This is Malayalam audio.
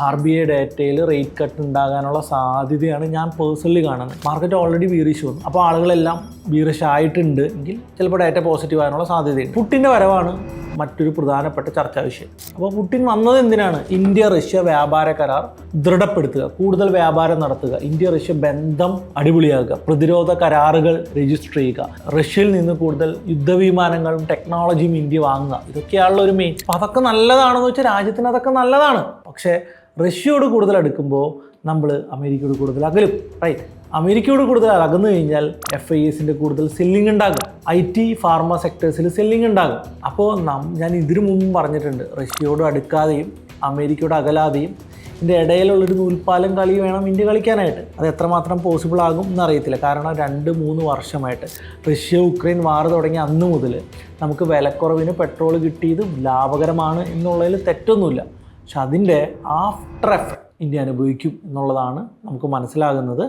RBI ഡേറ്റയിൽ റേറ്റ് കട്ട് ഉണ്ടാകാനുള്ള സാധ്യതയാണ് ഞാൻ പേഴ്സണലി കാണുന്നത്. മാർക്കറ്റ് ഓൾറെഡി ബീറിഷ് വന്നു. അപ്പോൾ ആളുകളെല്ലാം ബീറിഷ് ആയിട്ടുണ്ട് എങ്കിൽ ചിലപ്പോൾ ഡേറ്റ പോസിറ്റീവ് ആകാനുള്ള സാധ്യതയുണ്ട്. പുട്ടിൻ്റെ വരവാണ് മറ്റൊരു പ്രധാനപ്പെട്ട ചർച്ചാ വിഷയം. അപ്പോൾ പുടിൻ വന്നത് എന്തിനാണ്? ഇന്ത്യ റഷ്യ വ്യാപാര കരാർ ദൃഢപ്പെടുത്തുക, കൂടുതൽ വ്യാപാരം നടത്തുക, ഇന്ത്യ റഷ്യ ബന്ധം അടിപൊളിയാക്കുക, പ്രതിരോധ കരാറുകൾ രജിസ്റ്റർ ചെയ്യുക, റഷ്യയിൽ നിന്ന് കൂടുതൽ യുദ്ധവിമാനങ്ങളും ടെക്നോളജിയും ഇന്ത്യ വാങ്ങുക. ഇതൊക്കെയാണല്ലോ ഒരു മെയിൻ. അപ്പോൾ അതൊക്കെ നല്ലതാണെന്ന് വെച്ചാൽ രാജ്യത്തിന് അതൊക്കെ നല്ലതാണ്. പക്ഷേ റഷ്യയോട് കൂടുതൽ അടുക്കുമ്പോൾ നമ്മൾ അമേരിക്കയോട് കൂടുതൽ അകലും. റൈറ്റ്? അമേരിക്കയോട് കൂടുതൽ അകന്നു കഴിഞ്ഞാൽ FISൻ്റെ കൂടുതൽ സെല്ലിംഗ് ഉണ്ടാകും. IT ഫാർമ സെക്ടേഴ്സിൽ സെല്ലിംഗ് ഉണ്ടാകും. അപ്പോൾ ഞാൻ ഇതിനു മുമ്പ് പറഞ്ഞിട്ടുണ്ട്, റഷ്യയോട് അടുക്കാതെയും അമേരിക്കയോട് അകലാതെയും ഇതിൻ്റെ ഇടയിലുള്ളൊരു നൂൽപ്പാലം കളി വേണം ഇന്ത്യ കളിക്കാനായിട്ട്. അത് എത്രമാത്രം പോസിബിൾ ആകും എന്നറിയത്തില്ല. കാരണം 2-3 വർഷമായിട്ട് റഷ്യ ഉക്രൈൻ വാർ തുടങ്ങിയ അന്ന് മുതൽ നമുക്ക് വിലക്കുറവിന് പെട്രോൾ കിട്ടിയത് ലാഭകരമാണ് എന്നുള്ളതിൽ തെറ്റൊന്നുമില്ല. പക്ഷെ അതിൻ്റെ ആഫ്റ്റർ എഫക്റ്റ് ഇന്ത്യ അനുഭവിക്കും എന്നുള്ളതാണ് നമുക്ക് മനസ്സിലാകുന്നത്.